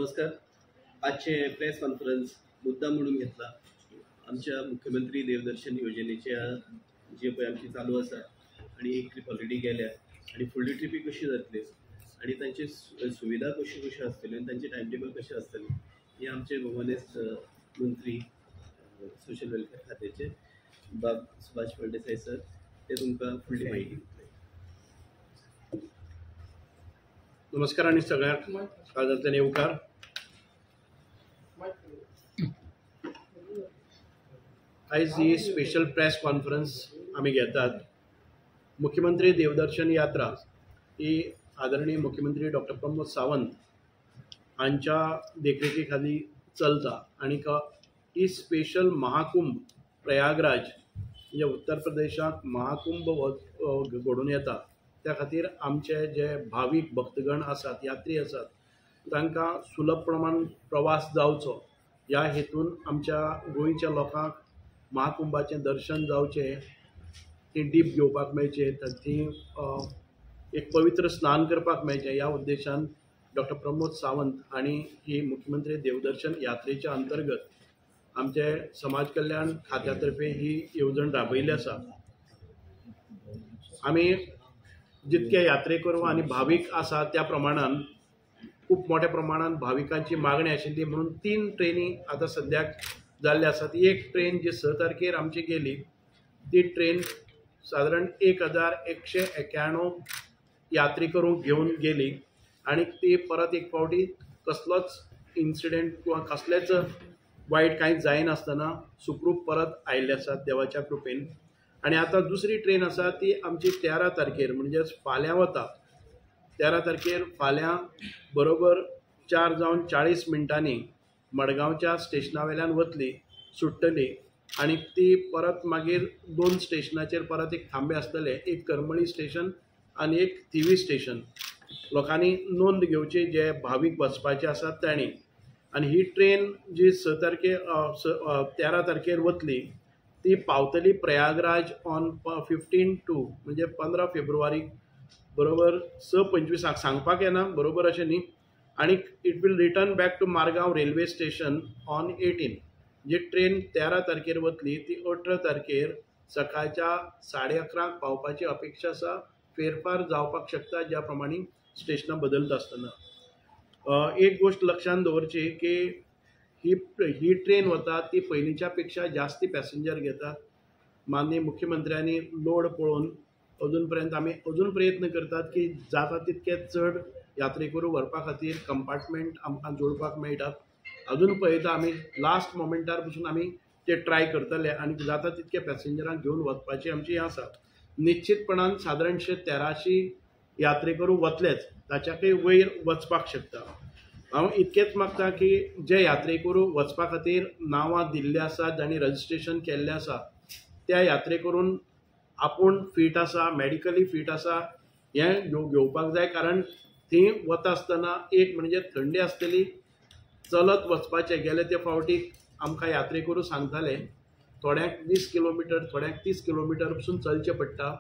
नमस्कार. आजचे press conference मुद्दा म्हणून घेतला आमच्या मुख्यमंत्री देवदर्शन योजनेच्या जे पळय आमची चालू आसा आणि एक ट्रीप ऑलरेडी गेल्या आणि फुडली ट्रिपी कशी जातली आणि तांची सुविधा कशी आसतली आणि तांचे टायम टेबल कशें आसतलें हे आमचे भोवमानेस्त मंत्री सोशल वेलफेअर खात्याचे बाब सुभाष फळदेसाय सर ते तुमकां फुडली माहिती दितले. नमस्कार आणि सगळ्यांक काळजांतल्यान येवकार. आयज ही स्पेशल प्रेस कॉन्फरन्स आमी घेतात. मुख्यमंत्री देवदर्शन यात्रा ही आदरणीय मुख्यमंत्री डॉक्टर प्रमोद सावंत हांच्या देखरेखी खाली चलता आणि ही स्पेशल महाकुंभ प्रयागराज जे उत्तर प्रदेशाक महाकुंभ घडून येता त्या खातीर आमचे जे भावीक भक्तगण आसात, यात्री आसात, तांकां सुलभ प्रमाण प्रवास जावचो ह्या हेतून आमच्या गोंयच्या लोकांक महाकुंभाचें दर्शन जावचें, ती डीप घेवपाक मेळचे, ती एक पवित्र स्नान करपाक मेळचें ह्या उद्देशान डॉक्टर प्रमोद सावंत हांणी ही मुख्यमंत्री देवदर्शन यात्रेच्या अंतर्गत आमचे समाज कल्याण खात्यातर्फे ही येवजण राबयिल्ली आसा. आमी जितके यात्रेकरू आणि भाविक आसा त्या प्रमाणान खूप मोठ्या प्रमाणात भाविकांची मागणी आशिल्ली म्हणून 3 ट्रेनी आता सद्याक जाल्ले आसात. एक ट्रेन जी 6 तारखेर आमची गेली ती ट्रेन साधारण 1191 यात्रेकरूंक घेवन गेली आणि ती परत एक फावटी कसलोच इन्सिडेंट किंवा कसलेच वायट कांय जायनासतना सुखरूप परत आयिल्ले आसात देवाच्या कृपेन. आणि आता दुसरी ट्रेन आसा ती आमची 13 तारखेर म्हणजेच फाल्यां वता. 13 तारखेर फाल्यां बरोबर 4:40 मडगांवच्या स्टेशना वयल्यान वतली, सुट्टली आणि ती परत मागीर 2 स्टेशनाचेर परत एक थांबे आसतले, एक करमळी स्टेशन आणि एक थिवी स्टेशन. लोकांनी नोंद घेवची जे भावीक वचपाचे आसात तांणी. आणि ही ट्रेन जी 13 तारखेर वतली ती पावतली प्रयागराज ऑन 15 म्हणजे 15 फेब्रुवारी बरोबर 6:25 सांगपाक येना बरोबर अशें न्ही. आणि it will return back to Margao railway station on 18. जी ट्रेन 13 तारखेर वतली ती 18 तारखेर सकाळच्या 11:30 पावपाची अपेक्षा आसा. फेरफार जावपाक शकता ज्या प्रमाणे स्टेशनां बदलता आसतना. एक गोष्ट लक्षात दवरची की ही ट्रेन वता ती पयलींच्या पेक्षा जास्ती पॅसेंजर घेता. माननीय मुख्यमंत्र्यांनी लोड पळोवन अजून आमी प्रयत्न करतात की जाता तितके चड यात्रेकरू व्हरपा खातीर कंपार्टमेंट आमकां जोडपाक मेळटात. अजून पळयता आमी लास्ट मोमेंटार पसून आमी ते ट्राय करतले आणि जाता तितके पॅसेंजरांक घेवन वचपाची आमची हें आसा. निश्चितपणान सादारणशे 1300 यात्रेकरू वतलेच, ताच्याकय वयर वचपाक शकता. हांव इतकेंच मागता की जे यात्रेकरू वचपा खातीर नांवां दिल्लीं आसात आनी रजिस्ट्रेशन केल्लें आसा त्या यात्रेकरून आपूण फीट आसा, मेडिकली फीट आसा हें घेवपाक जाय. कारण थंय वता आसतना एक म्हणजे थंडी आसतली, चलत वचपाचें. गेले ते फावटी आमकां यात्रेकरू सांगताले थोड्यांक 20 किलोमिटर, थोड्यांक 30 किलोमिटर पसून चलचें पडटा.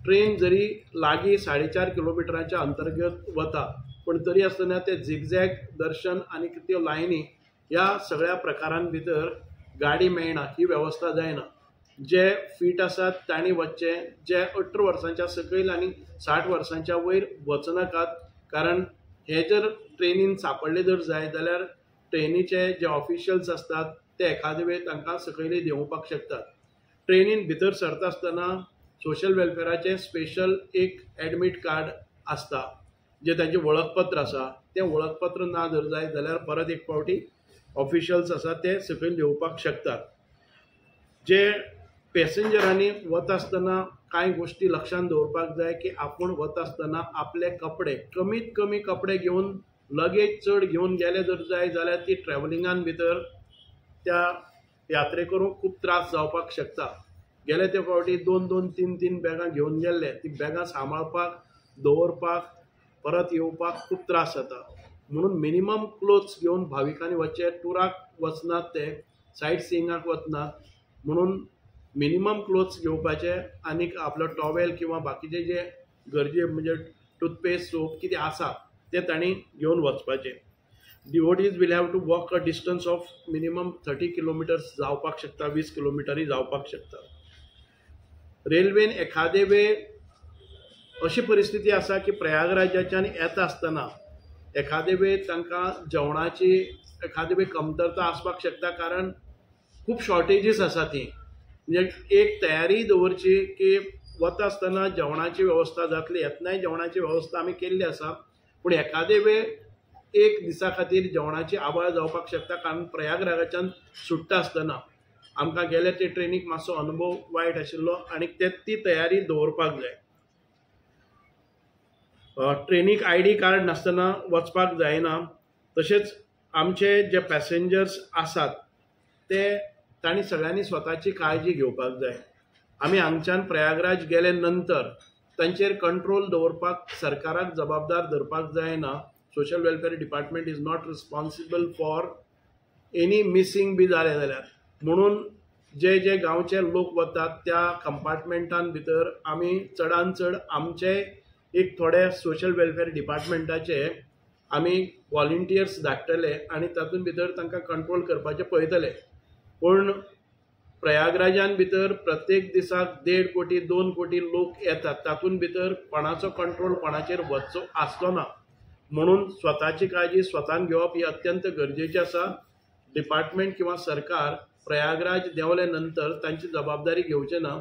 ट्रेन जरी लागीं 4.5 किलोमिटराच्या अंतर्गत वता पण तरी आसतना ते झिगझॅग दर्शन आणि त्यो लायनी ह्या सगळ्या प्रकारां भितर गाडी मेळना, ही वेवस्था जायना. जे फीट आसात तांणी वचचें, जे 18 वर्सांच्या सकयल आनी 60 वर्सांच्या वयर वचनाकात. कारण हे जर ट्रेनीन सांपडले जर जाय जाल्यार ट्रेनीचे जे ऑफिशियल्स आसतात ते एखादे वेळ तांकां सकयली देंवोवपाक शकतात. ट्रेनीन भितर सरता आसतना सोशल वेलफेअराचे स्पेशल एक एडमीट कार्ड आसता जे तांचें वळखपत्र आसा. तें वळखपत्र ना जर जाय जाल्यार परत एक फावटी ऑफिशियल्स आसा ते सकयल देंवोवपाक शकतात. जे पॅसेंजरांनी वता आसतना कांय गोश्टी लक्षांत दवरपाक जाय की आपूण वता आसतना आपले कपडे कमीत कमी कपडे घेवन लगेज चड घेवन गेले जर जाय जाल्यार ती ट्रॅव्हलिंगान भितर त्या यात्रेकरूंक खूब त्रास जावपाक शकता. गेले ते फावटी 2-2, 3-3 बॅगां घेवन गेल्ले, ती बॅगां सांबाळपाक, दवरपाक, परत येवपाक खूब त्रास जाता. म्हणून मिनिमम क्लोथ्स घेवन भाविकांनी वचचे. टुराक वचनात ते, सायट सिंगाक वचनात, म्हणून मिनिमम क्लोथ्स घेवपाचे आणि आपलो टॉवेल किंवा बाकीचे जे गरजे म्हणजे टूथपेस्ट, सोप कितें आसा ते तांणी घेवन वचपाचें. Devotees will have to walk a distance of minimum 30 kilometres जावपाक शकता, 20 किलोमिटरी जावपाक शकता. रेल्वेन एखादे वेळ अशी परिस्थिती आसा की प्रयागराजाच्यान येता आसतना एखादे वेळ तांकां जेवणाची एखादे वेळ कमतरता आसपाक शकता, कारण खूप शॉर्टेजीस आसा ती. म्हणजे एक तयारी दवरची की वता आसतना जेवणाची वेवस्था जातली. येतनाय जेवणाची वेवस्था आमी केल्ली आसा, पूण एखादे वेळ एक दिसा खातीर जेवणाची आबाळ जावपाक शकता, कारण प्रयागराजाच्यान सुट्टा आसतना आमकां गेले ते ट्रेनीक मातसो अनुभव वायट आशिल्लो आनी ती तयारी दवरपाक जाय. ट्रेनीक ID कार्ड नासतना वचपाक जायना. तशेंच आमचे जे पॅसेंजर्स आसात ते तांणी सगळ्यांनी स्वताची काळजी घेवपाक जाय. आमी हांगच्यान प्रयागराज गेले नंतर तांचेर कंट्रोल दवरपाक सरकाराक जबाबदार धरपाक जायना. Social welfare department is not responsible for any missing बी जालें जाल्यार. म्हणून जे जे गांवचे लोक वतात त्या कंपार्टमेंटान भितर आमी चडांत चड आमचे एक थोडे सोशल वेलफेअर डिपार्टमेंटाचे आमी वॉलंटियर्स धाडटले आनी तातूंत भितर तांकां कंट्रोल करपाचें पळयतले. पूण प्रयागराजान भितर प्रत्येक दिसाक 1.5 कोटी 2 कोटी लोक येतात. तातूंत भितर कोणाचो कंट्रोल कोणाचेर वचचो आसचो ना. म्हणून स्वताची काळजी स्वतान घेवप ही अत्यंत गरजेची आसा. डिपार्टमेंट किंवा सरकार प्रयागराज देंवले नंतर तांची जबाबदारी घेवचे ना.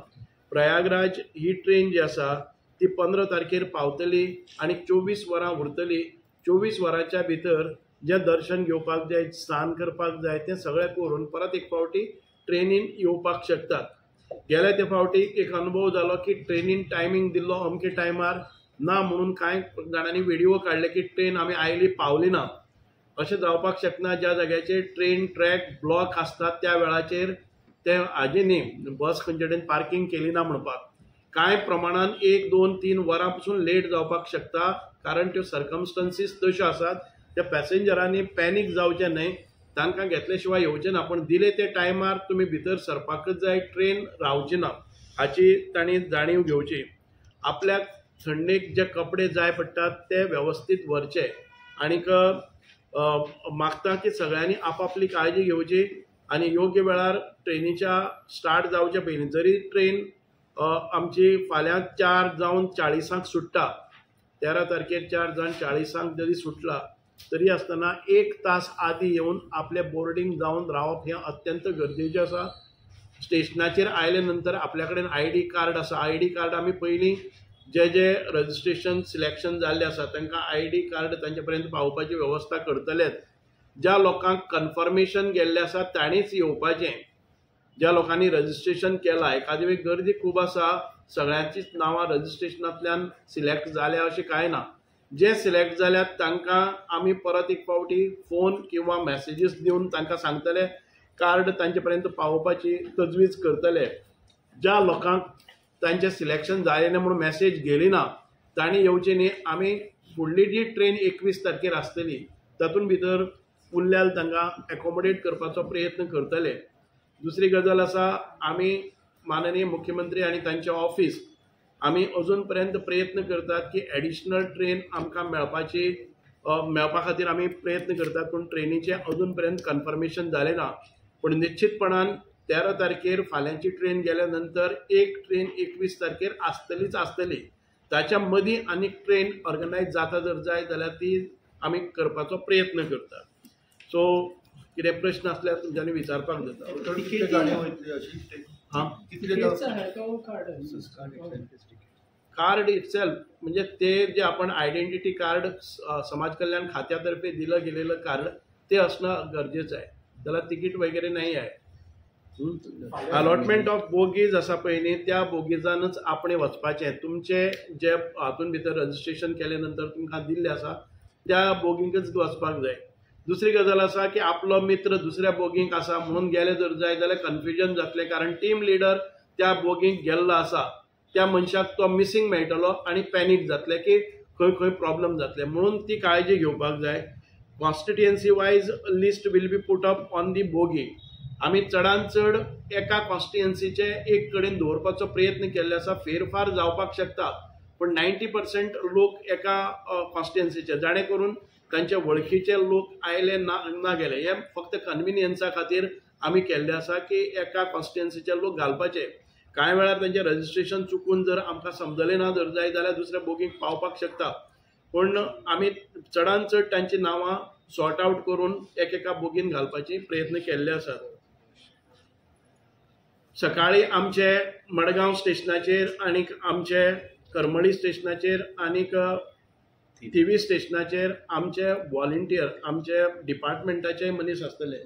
प्रयागराज ही ट्रेन जी आसा ती 15 तारखेर पावतली आनी 24 वरां उरतली. 24 वरांच्या भितर जे दर्शन घेवपाक जाय, स्नान करपाक जाय, तें सगळें करून परत एक फावटी ट्रेनीन येवपाक शकतात. गेल्या ते फावटी एक अनुभव जालो की ट्रेनीन टायमींग दिल्लो अमके टायमार ना, म्हणून कांय जाणांनी व्हिडिओ काडले की ट्रेन आमी आयली पावली ना. अशें जावपाक शकना. ज्या जाग्याचेर ट्रेन ट्रॅक ब्लॉक आसतात त्या वेळाचेर ते हाजे न्ही बस खंयचे कडेन पार्किंग केली ना म्हणपाक. कांय प्रमाणान 1, 2, 3 वरां पसून लेट जावपाक शकता, कारण त्यो सर्कमस्टन्सीस तश्यो आसात. त्या पॅसेंजरांनी पॅनीक जावचें न्हय, तांकां घेतले शिवाय येवचें ना. पण दिले ते टायमार तुमी भितर सरपाकच जाय, ट्रेन रावची ना हाची तांणी जाणीव घेवची. आपल्याक थंडेक जे कपडे जाय पडटात ते वेवस्थीत व्हरचे. आनीक मागता की सगळ्यांनी आपापली काळजी घेवची आनी योग्य वेळार ट्रेनीच्या स्टार्ट जावचे पयलीं, जरी ट्रेन आमची फाल्यां 4:40 सुट्टा, 13 तारखेर 4:40 जरी सुटला तरी आसतना 1 तास आदी येवन आपले बोर्डिंग जावन रावप हें अत्यंत गरजेचें आसा. स्टेशनाचेर आयले नंतर आपल्या कडेन ID कार्ड आसा. ID कार्ड आमी पयलीं जे जे रजिस्ट्रेशन सिलेक्शन जाल्ले आसा तांकां ID कार्ड तांचे पर्यंत पावोवपाची वेवस्था करतलेच. ज्या लोकांक कन्फर्मेशन गेल्लें आसा तांणीच येवपाचें. ज्या लोकांनी रजिस्ट्रेशन केलां, एखादी वेळ गर्दी खूब आसा, सगळ्यांचीच नांवां रजिस्ट्रेशनांतल्यान सिलेक्ट जाल्या अशें कांय ना. जे सिलेक्ट जाल्यात तांकां आमी परत एक फावटी फोन किंवा मॅसेजीस दिवन तांकां सांगतले, कार्ड तांचे पर्यंत पावोवपाची तजवीज करतले. ज्या लोकांक तांचें सिलेक्शन जालें ना म्हणून मॅसेज गेली ना तांणी येवचें न्ही. आमी फुडली जी ट्रेन 21 तारखेर आसतली तातूंत भितर उरल्याल तांकां एकोमोडेट करपाचो प्रयत्न करतले. दुसरी गजाल आसा, आमी माननीय मुख्यमंत्री आनी तांचे ऑफिस आमी अजून पर्यंत प्रयत्न करतात की एडिशनल ट्रेन आमकां मेळपा खातीर आमी प्रयत्न करतात. पूण ट्रेनीचें अजून पर्यंत कन्फर्मेशन जालें ना. पूण निश्चितपणान 13 तारखेर फाल्यांची ट्रेन गेल्या नंतर एक ट्रेन 21 तारखेर आसतलीच आसतली. ताच्या मदीं आनीक ट्रेन ऑर्गनायज जाता जर जाय जाल्यार ती आमी करपाचो प्रयत्न करतात. सो कितें प्रश्न आसल्यार तुमच्यांनी विचारपाक जाता. कार्ड इटसेल्फ म्हणजे ते जे आपण आयडेंटिटी कार्ड समाज कल्याण खात्यातर्फे दिलं गेलेलं कार्ड ते असणं गरजेचं आहे. त्याला तिकीट वगैरे नाही आहे. अलॉटमेंट ऑफ बोगीज आसा पळय न्ही, त्या बोगीजानच आपण वचपाचें. तुमचे जे हातून भितर रजिस्ट्रेशन केले नंतर तुमकां दिल्ले आसा त्या बोगींकच वचपाक जाय. दुसरी गजाल आसा की आपलो मित्र दुसऱ्या बोगींक आसा म्हणून गेले जर जाय जाल्यार कन्फ्युजन जातलें, कारण टीम लिडर त्या बोगींक गेल्लो आसा, त्या मनशाक तो मिसींग मेळटलो आनी पॅनीक जातलें की खंय खंय प्रॉब्लेम जातले. म्हणून ती काळजी घेवपाक जाय. Constituency wise list will be put up on the bogie. आमी चडांत चड एका कॉन्स्टिट्युएन्सीचे एक कडेन दवरपाचो प्रयत्न केल्ले आसा. फेरफार जावपाक शकता, पण 90% लोक एका कॉन्स्टिट्युएन्सीचे, जाणे करून तांचे वळखीचे लोक आयले ना गेले, हे फक्त कन्व्हिनियन्सा खातीर आमी केल्ले आसा की एका कॉन्स्टिट्युएन्सीचे लोक घालपाचे. कांय वेळार तांचे रजिस्ट्रेशन चुकून जर आमकां समजलें ना जर जाल्यार दुसऱ्या बोगीक पावपाक शकता. पूण आमी चडांत चड तांची नांवां सॉर्ट आवट करून एकेका बोगीन घालपाचे प्रयत्न केल्ले आसात. सकाळी आमचे मडगांव स्टेशनाचेर आनीक आमचे करमळी स्टेशनाचेर आनीक थिवी स्टेशनाचेर आमचे व्हॉलंटियर आमचे डिपार्टमेंटाचे मनीस आसतले.